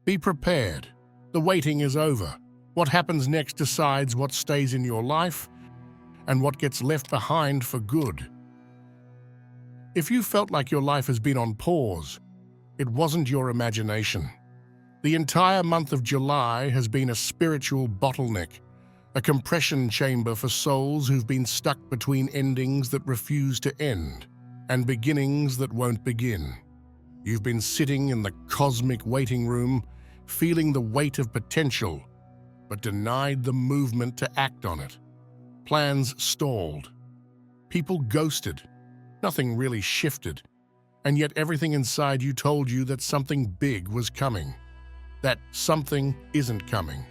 Be prepared. The waiting is over. What happens next decides what stays in your life and what gets left behind for good. If you felt like your life has been on pause, it wasn't your imagination. The entire month of July has been a spiritual bottleneck, a compression chamber for souls who've been stuck between endings that refuse to end and beginnings that won't begin. You've been sitting in the cosmic waiting room, feeling the weight of potential, but denied the movement to act on it. Plans stalled. People ghosted. Nothing really shifted. And yet everything inside you told you that something big was coming. That something isn't coming.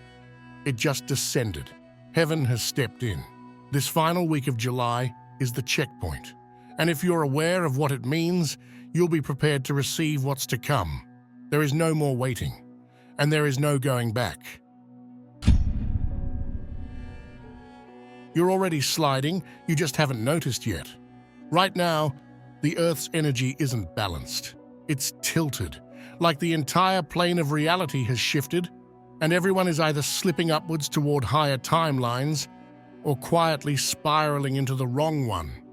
It just descended. Heaven has stepped in. This final week of July is the checkpoint. And if you're aware of what it means, you'll be prepared to receive what's to come. There is no more waiting. And there is no going back. You're already sliding, you just haven't noticed yet. Right now, the Earth's energy isn't balanced. It's tilted, like the entire plane of reality has shifted, and everyone is either slipping upwards toward higher timelines or quietly spiraling into the wrong one.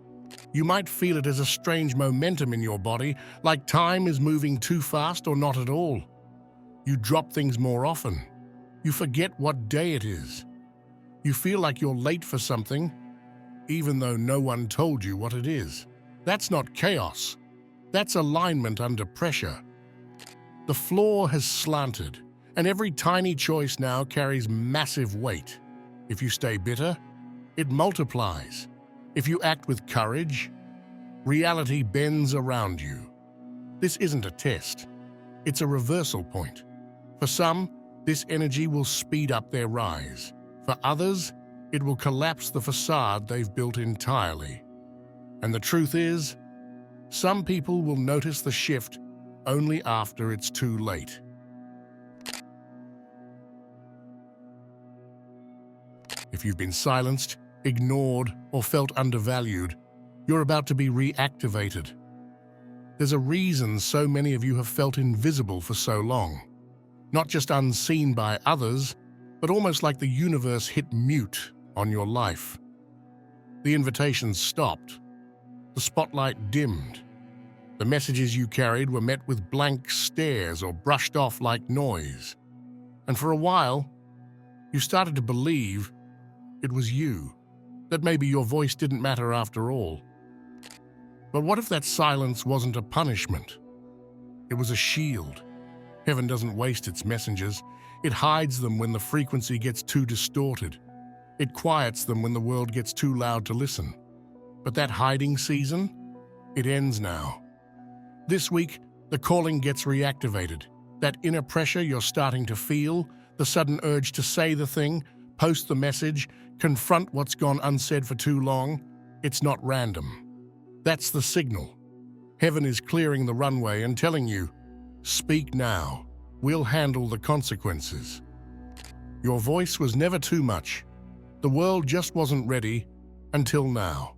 You might feel it as a strange momentum in your body, like time is moving too fast or not at all. You drop things more often. You forget what day it is. You feel like you're late for something, even though no one told you what it is. That's not chaos. That's alignment under pressure. The floor has slanted, and every tiny choice now carries massive weight. If you stay bitter, it multiplies. If you act with courage, reality bends around you. This isn't a test. It's a reversal point. For some, this energy will speed up their rise. For others, it will collapse the facade they've built entirely. And the truth is, some people will notice the shift only after it's too late. If you've been silenced, ignored, or felt undervalued, you're about to be reactivated. There's a reason so many of you have felt invisible for so long. Not just unseen by others, but almost like the universe hit mute on your life. The invitations stopped. The spotlight dimmed. The messages you carried were met with blank stares or brushed off like noise. And for a while, you started to believe it was you, that maybe your voice didn't matter after all. But what if that silence wasn't a punishment? It was a shield. Heaven doesn't waste its messengers. It hides them when the frequency gets too distorted. It quiets them when the world gets too loud to listen. But that hiding season, it ends now. This week, the calling gets reactivated. That inner pressure you're starting to feel, the sudden urge to say the thing, post the message, confront what's gone unsaid for too long, it's not random. That's the signal. Heaven is clearing the runway and telling you, speak now. We'll handle the consequences. Your voice was never too much. The world just wasn't ready until now.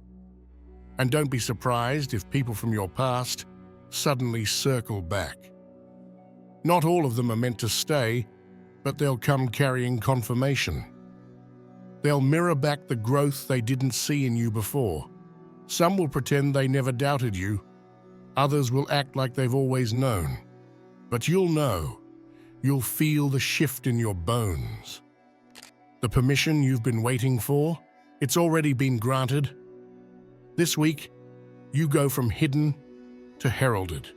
And don't be surprised if people from your past suddenly circle back. Not all of them are meant to stay, but they'll come carrying confirmation. They'll mirror back the growth they didn't see in you before. Some will pretend they never doubted you. Others will act like they've always known. But you'll know. You'll feel the shift in your bones. The permission you've been waiting for, it's already been granted. This week, you go from hidden to heralded.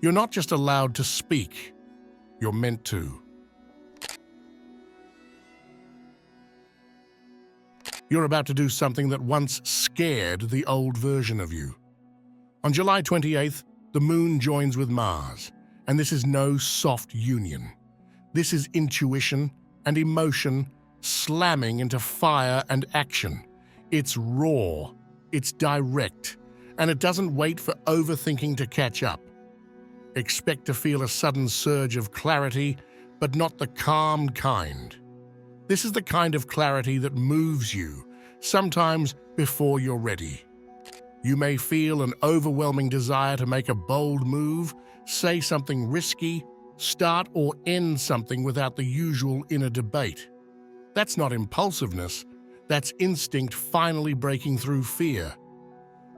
You're not just allowed to speak, you're meant to. You're about to do something that once scared the old version of you. On July 28th, the moon joins with Mars. And this is no soft union. This is intuition and emotion slamming into fire and action. It's raw, it's direct, and it doesn't wait for overthinking to catch up. Expect to feel a sudden surge of clarity, but not the calm kind. This is the kind of clarity that moves you, sometimes before you're ready. You may feel an overwhelming desire to make a bold move, say something risky, start or end something without the usual inner debate. That's not impulsiveness, that's instinct finally breaking through fear.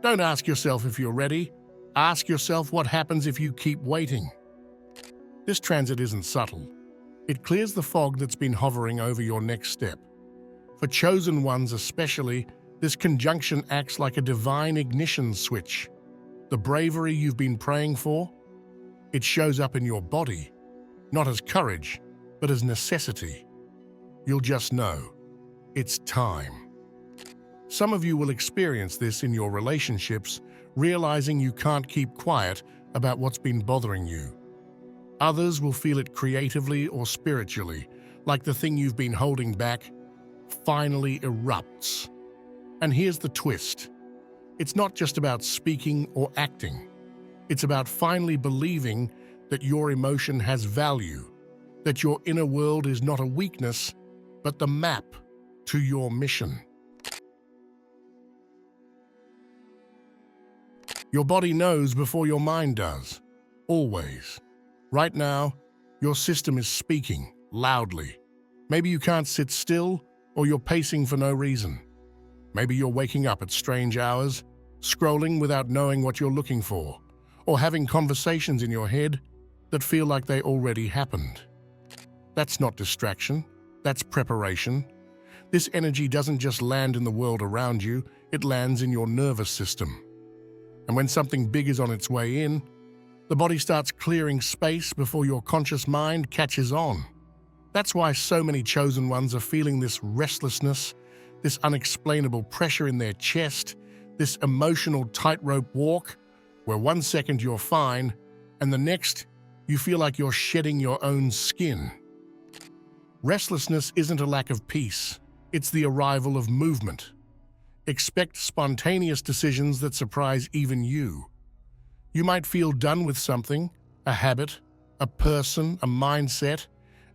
Don't ask yourself if you're ready, ask yourself what happens if you keep waiting. This transit isn't subtle. It clears the fog that's been hovering over your next step. For chosen ones especially, this conjunction acts like a divine ignition switch. The bravery you've been praying for, it shows up in your body, not as courage, but as necessity. You'll just know. It's time. Some of you will experience this in your relationships, realizing you can't keep quiet about what's been bothering you. Others will feel it creatively or spiritually, like the thing you've been holding back finally erupts. And here's the twist. It's not just about speaking or acting. It's about finally believing that your emotion has value, that your inner world is not a weakness, but the map to your mission. Your body knows before your mind does, always. Right now, your system is speaking loudly. Maybe you can't sit still, or you're pacing for no reason. Maybe you're waking up at strange hours, scrolling without knowing what you're looking for, or having conversations in your head that feel like they already happened. That's not distraction, that's preparation. This energy doesn't just land in the world around you, it lands in your nervous system. And when something big is on its way in, the body starts clearing space before your conscious mind catches on. That's why so many chosen ones are feeling this restlessness, this unexplainable pressure in their chest, this emotional tightrope walk, where 1 second you're fine, and the next you feel like you're shedding your own skin. Restlessness isn't a lack of peace, it's the arrival of movement. Expect spontaneous decisions that surprise even you. You might feel done with something, a habit, a person, a mindset,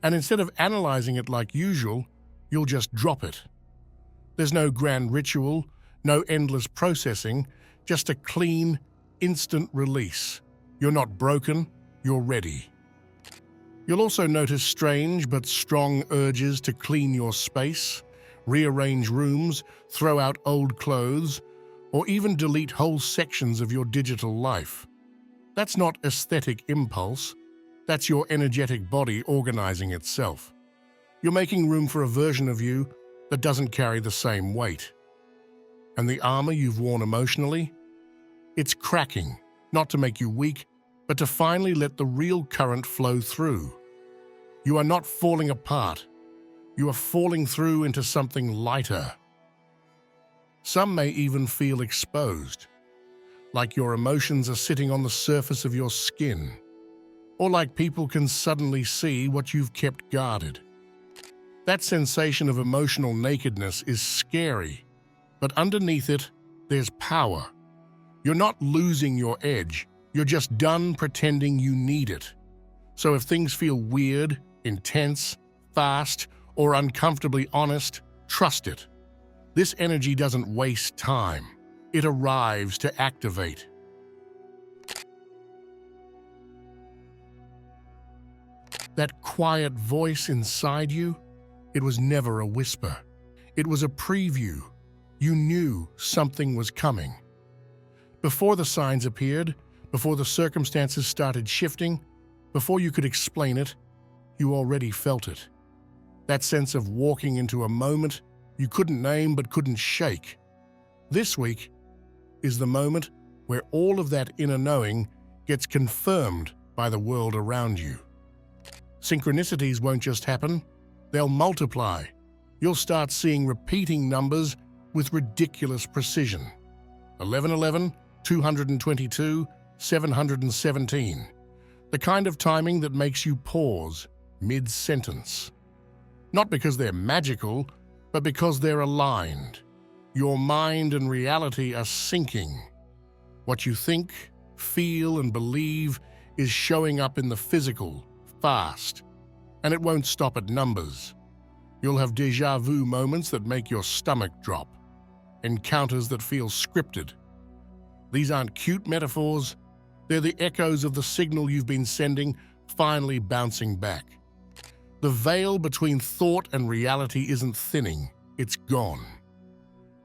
and instead of analyzing it like usual, you'll just drop it. There's no grand ritual, no endless processing, just a clean, instant release. You're not broken, you're ready. You'll also notice strange but strong urges to clean your space, rearrange rooms, throw out old clothes, or even delete whole sections of your digital life. That's not aesthetic impulse, that's your energetic body organizing itself. You're making room for a version of you that doesn't carry the same weight. And the armor you've worn emotionally? It's cracking, not to make you weak, but to finally let the real current flow through. You are not falling apart. You are falling through into something lighter. Some may even feel exposed, like your emotions are sitting on the surface of your skin, or like people can suddenly see what you've kept guarded. That sensation of emotional nakedness is scary, but underneath it, there's power. You're not losing your edge, you're just done pretending you need it. So if things feel weird, intense, fast, or uncomfortably honest, trust it. This energy doesn't waste time. It arrives to activate. That quiet voice inside you, it was never a whisper. It was a preview. You knew something was coming. Before the signs appeared, before the circumstances started shifting, before you could explain it, you already felt it. That sense of walking into a moment you couldn't name but couldn't shake. This week is the moment where all of that inner knowing gets confirmed by the world around you. Synchronicities won't just happen, they'll multiply. You'll start seeing repeating numbers with ridiculous precision. 1111, 222, 717. The kind of timing that makes you pause mid-sentence. Not because they're magical, but because they're aligned. Your mind and reality are syncing. What you think, feel, and believe is showing up in the physical, fast. And it won't stop at numbers. You'll have déjà vu moments that make your stomach drop. Encounters that feel scripted. These aren't cute metaphors. They're the echoes of the signal you've been sending finally bouncing back. The veil between thought and reality isn't thinning, it's gone.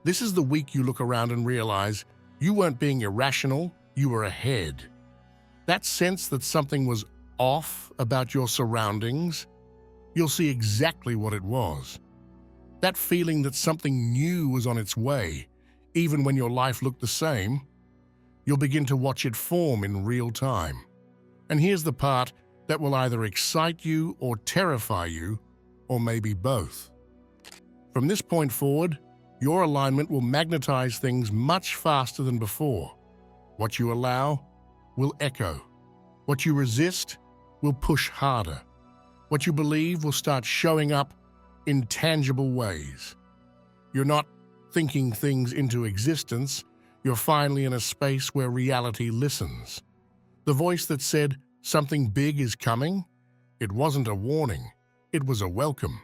This is the week you look around and realize you weren't being irrational, you were ahead. That sense that something was off about your surroundings, you'll see exactly what it was. That feeling that something new was on its way, even when your life looked the same, you'll begin to watch it form in real time. And here's the part that will either excite you or terrify you, or maybe both. From this point forward, your alignment will magnetize things much faster than before. What you allow will echo. What you resist will push harder. What you believe will start showing up in tangible ways. You're not thinking things into existence, you're finally in a space where reality listens. The voice that said something big is coming, it wasn't a warning, it was a welcome.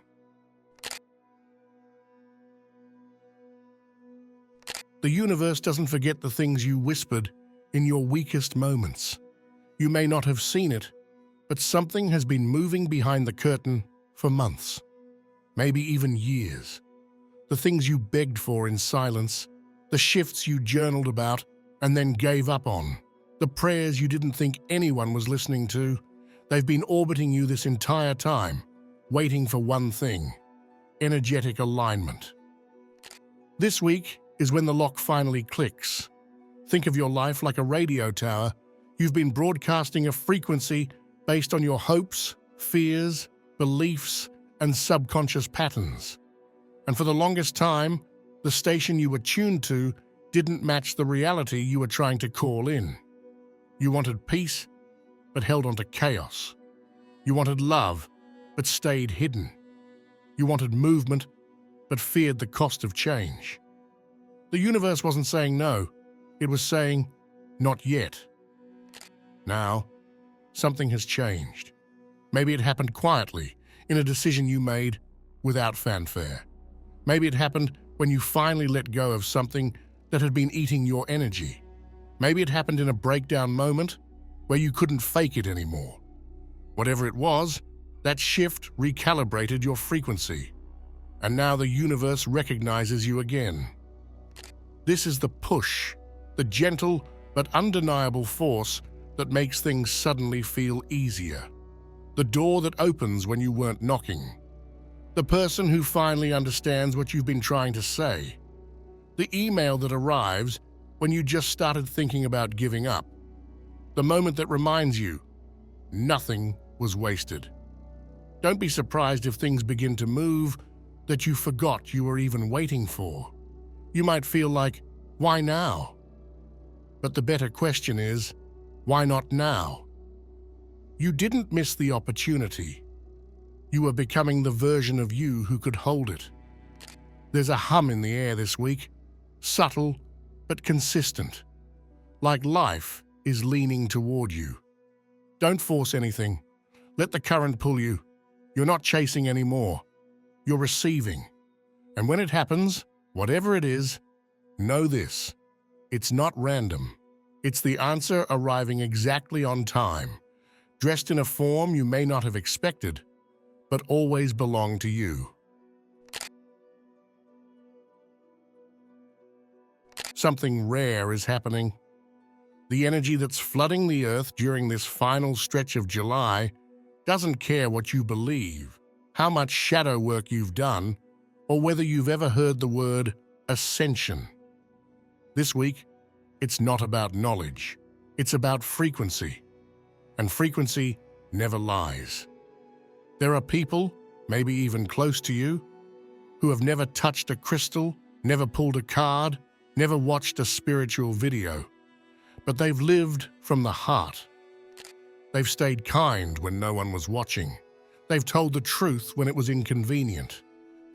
The universe doesn't forget the things you whispered in your weakest moments. You may not have seen it, but something has been moving behind the curtain for months, maybe even years. The things you begged for in silence, the shifts you journaled about and then gave up on, the prayers you didn't think anyone was listening to, they've been orbiting you this entire time, waiting for one thing: energetic alignment. This week is when the lock finally clicks. Think of your life like a radio tower. You've been broadcasting a frequency based on your hopes, fears, beliefs, and subconscious patterns. And for the longest time, the station you were tuned to didn't match the reality you were trying to call in. You wanted peace, but held onto chaos. You wanted love, but stayed hidden. You wanted movement, but feared the cost of change. The universe wasn't saying no, it was saying, not yet. Now, something has changed. Maybe it happened quietly, in a decision you made without fanfare. Maybe it happened when you finally let go of something that had been eating your energy. Maybe it happened in a breakdown moment where you couldn't fake it anymore. Whatever it was, that shift recalibrated your frequency. And now the universe recognizes you again. This is the push, the gentle but undeniable force that makes things suddenly feel easier. The door that opens when you weren't knocking. The person who finally understands what you've been trying to say. The email that arrives when you just started thinking about giving up. The moment that reminds you, nothing was wasted. Don't be surprised if things begin to move that you forgot you were even waiting for. You might feel like, why now? But the better question is, why not now? You didn't miss the opportunity. You were becoming the version of you who could hold it. There's a hum in the air this week, subtle but consistent, like life is leaning toward you. Don't force anything. Let the current pull you. You're not chasing anymore. You're receiving. And when it happens, whatever it is, know this: it's not random. It's the answer arriving exactly on time, dressed in a form you may not have expected, but always belonged to you. Something rare is happening. The energy that's flooding the earth during this final stretch of July doesn't care what you believe, how much shadow work you've done, or whether you've ever heard the word ascension. This week, it's not about knowledge, it's about frequency. And frequency never lies. There are people, maybe even close to you, who have never touched a crystal, never pulled a card, never watched a spiritual video, but they've lived from the heart. They've stayed kind when no one was watching. They've told the truth when it was inconvenient.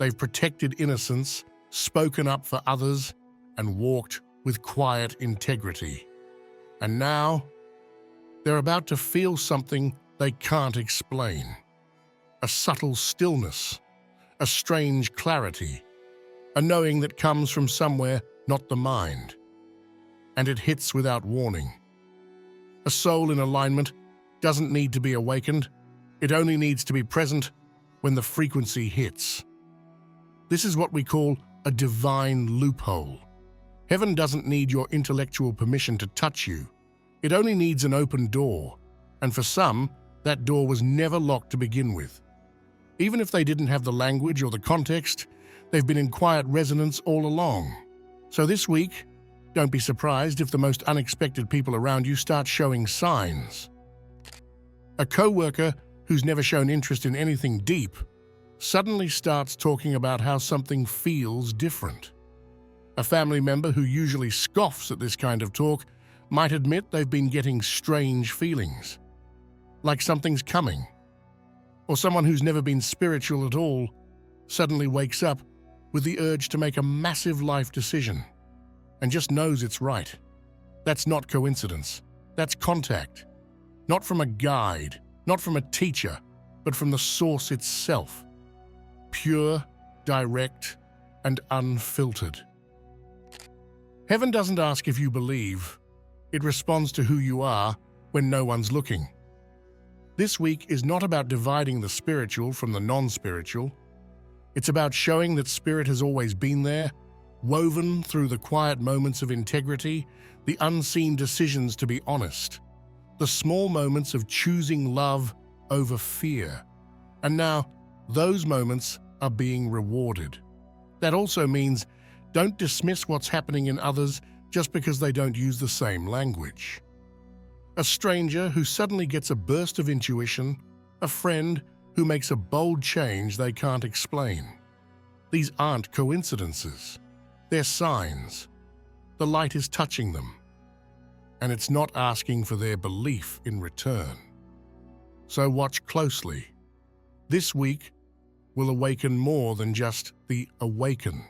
They've protected innocence, spoken up for others, and walked with quiet integrity. And now, they're about to feel something they can't explain. A subtle stillness, a strange clarity, a knowing that comes from somewhere not the mind. And it hits without warning. A soul in alignment doesn't need to be awakened. It only needs to be present when the frequency hits. This is what we call a divine loophole. Heaven doesn't need your intellectual permission to touch you. It only needs an open door. And for some, that door was never locked to begin with. Even if they didn't have the language or the context, they've been in quiet resonance all along. So this week, don't be surprised if the most unexpected people around you start showing signs. A co-worker who's never shown interest in anything deep suddenly starts talking about how something feels different. A family member who usually scoffs at this kind of talk might admit they've been getting strange feelings, like something's coming. Or someone who's never been spiritual at all suddenly wakes up with the urge to make a massive life decision and just knows it's right. That's not coincidence. That's contact. Not from a guide, not from a teacher, but from the source itself. Pure, direct, and unfiltered. Heaven doesn't ask if you believe. It responds to who you are when no one's looking. This week is not about dividing the spiritual from the non-spiritual. It's about showing that spirit has always been there, woven through the quiet moments of integrity, the unseen decisions to be honest, the small moments of choosing love over fear. And now, those moments are being rewarded. That also means don't dismiss what's happening in others just because they don't use the same language. A stranger who suddenly gets a burst of intuition, a friend who makes a bold change they can't explain. These aren't coincidences. They're signs. The light is touching them, and it's not asking for their belief in return. So watch closely. This week will awaken more than just the awakened.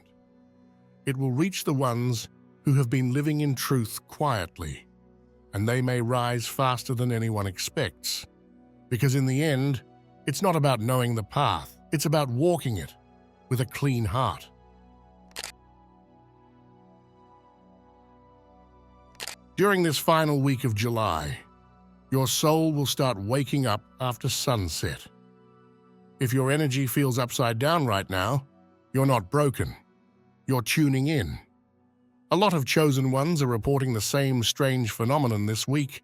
It will reach the ones who have been living in truth quietly, and they may rise faster than anyone expects. Because in the end, it's not about knowing the path, it's about walking it with a clean heart. During this final week of July, your soul will start waking up after sunset. If your energy feels upside down right now, you're not broken. You're tuning in. A lot of chosen ones are reporting the same strange phenomenon this week.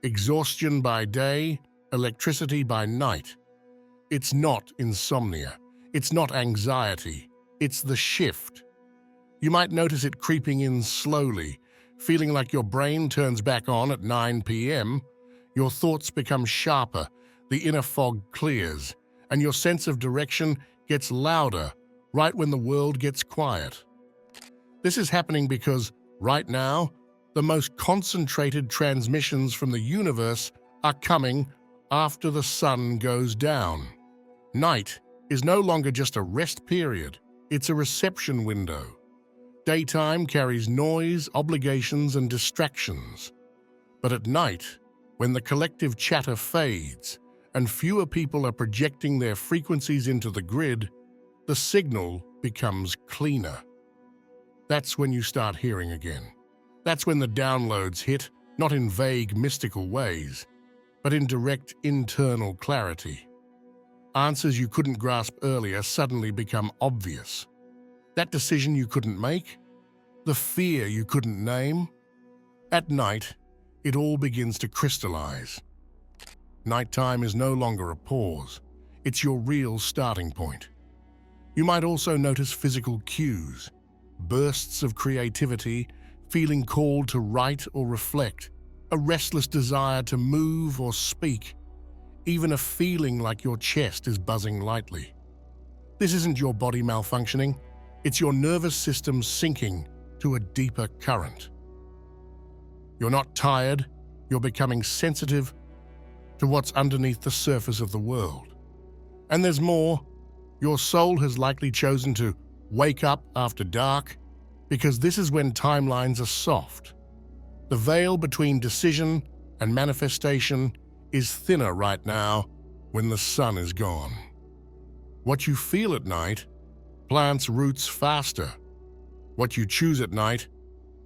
Exhaustion by day, electricity by night. It's not insomnia. It's not anxiety. It's the shift. You might notice it creeping in slowly, feeling like your brain turns back on at 9 p.m., your thoughts become sharper, the inner fog clears, and your sense of direction gets louder right when the world gets quiet. This is happening because, right now, the most concentrated transmissions from the universe are coming after the sun goes down. Night is no longer just a rest period, it's a reception window. Daytime carries noise, obligations, and distractions. But at night, when the collective chatter fades and fewer people are projecting their frequencies into the grid, the signal becomes cleaner. That's when you start hearing again. That's when the downloads hit, not in vague, mystical ways, but in direct internal clarity. Answers you couldn't grasp earlier suddenly become obvious. That decision you couldn't make, the fear you couldn't name. At night, it all begins to crystallize. Nighttime is no longer a pause. It's your real starting point. You might also notice physical cues, bursts of creativity, feeling called to write or reflect, a restless desire to move or speak, even a feeling like your chest is buzzing lightly. This isn't your body malfunctioning, it's your nervous system sinking to a deeper current. You're not tired, you're becoming sensitive to what's underneath the surface of the world. And there's more. Your soul has likely chosen to wake up after dark because this is when timelines are soft. The veil between decision and manifestation is thinner right now when the sun is gone. What you feel at night plants roots faster. What you choose at night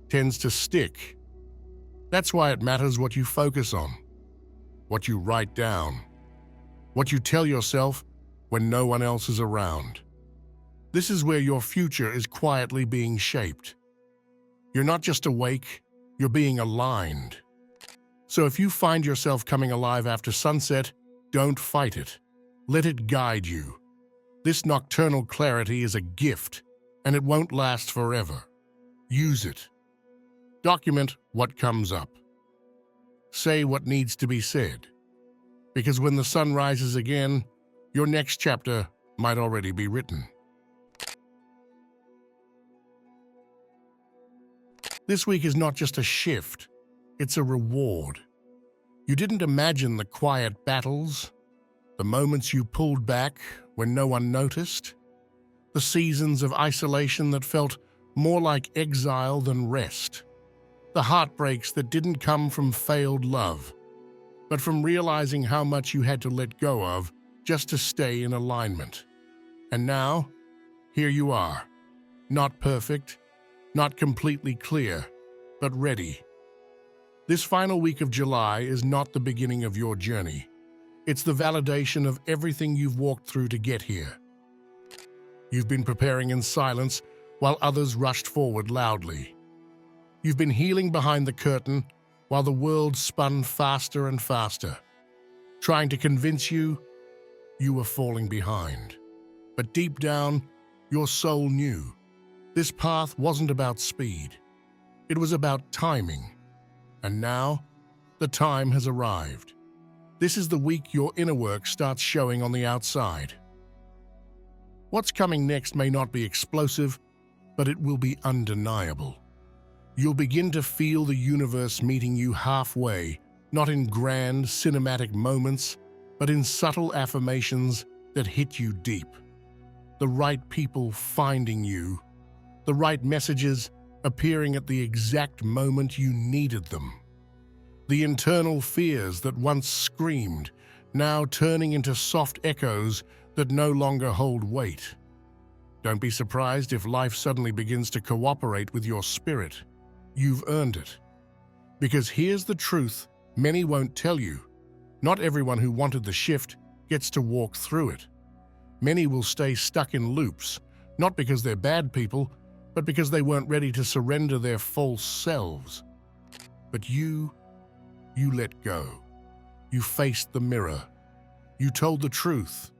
tends to stick. That's why it matters what you focus on, what you write down, what you tell yourself when no one else is around. This is where your future is quietly being shaped. You're not just awake, you're being aligned. So if you find yourself coming alive after sunset, don't fight it. Let it guide you. This nocturnal clarity is a gift, and it won't last forever. Use it. Document what comes up. Say what needs to be said. Because when the sun rises again, your next chapter might already be written. This week is not just a shift, it's a reward. You didn't imagine the quiet battles, the moments you pulled back when no one noticed, the seasons of isolation that felt more like exile than rest, the heartbreaks that didn't come from failed love, but from realizing how much you had to let go of just to stay in alignment. And now, here you are, not perfect, not completely clear, but ready. This final week of July is not the beginning of your journey. It's the validation of everything you've walked through to get here. You've been preparing in silence while others rushed forward loudly. You've been healing behind the curtain while the world spun faster and faster, trying to convince you you were falling behind. But deep down, your soul knew. This path wasn't about speed. It was about timing. And now, the time has arrived. This is the week your inner work starts showing on the outside. What's coming next may not be explosive, but it will be undeniable. You'll begin to feel the universe meeting you halfway, not in grand, cinematic moments, but in subtle affirmations that hit you deep. The right people finding you, the right messages appearing at the exact moment you needed them. The internal fears that once screamed, now turning into soft echoes that no longer hold weight. Don't be surprised if life suddenly begins to cooperate with your spirit. You've earned it. Because here's the truth many won't tell you. Not everyone who wanted the shift gets to walk through it. Many will stay stuck in loops, not because they're bad people, but because they weren't ready to surrender their false selves. But you let go. You faced the mirror. You told the truth,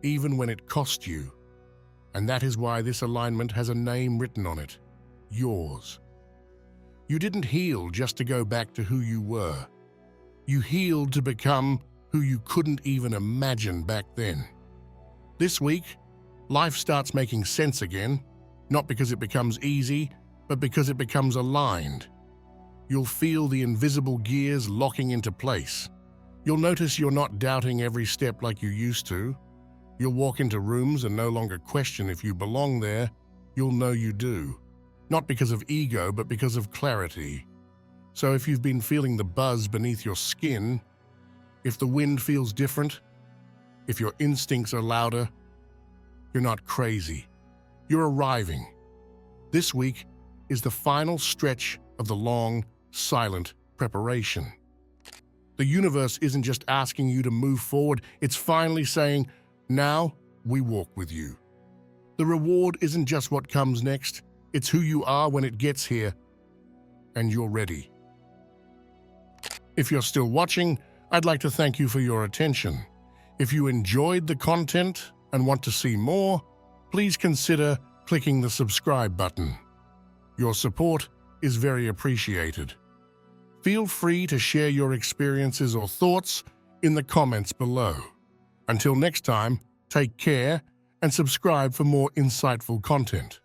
even when it cost you. And that is why this alignment has a name written on it, yours. You didn't heal just to go back to who you were. You healed to become who you couldn't even imagine back then. This week, life starts making sense again, not because it becomes easy, but because it becomes aligned. You'll feel the invisible gears locking into place. You'll notice you're not doubting every step like you used to. You'll walk into rooms and no longer question if you belong there. You'll know you do. Not because of ego, but because of clarity. So if you've been feeling the buzz beneath your skin, if the wind feels different, if your instincts are louder, you're not crazy. You're arriving. This week is the final stretch of the long, silent preparation. The universe isn't just asking you to move forward, it's finally saying, now we walk with you. The reward isn't just what comes next, it's who you are when it gets here, and you're ready. If you're still watching, I'd like to thank you for your attention. If you enjoyed the content and want to see more, please consider clicking the subscribe button. Your support is very appreciated. Feel free to share your experiences or thoughts in the comments below. Until next time, take care and subscribe for more insightful content.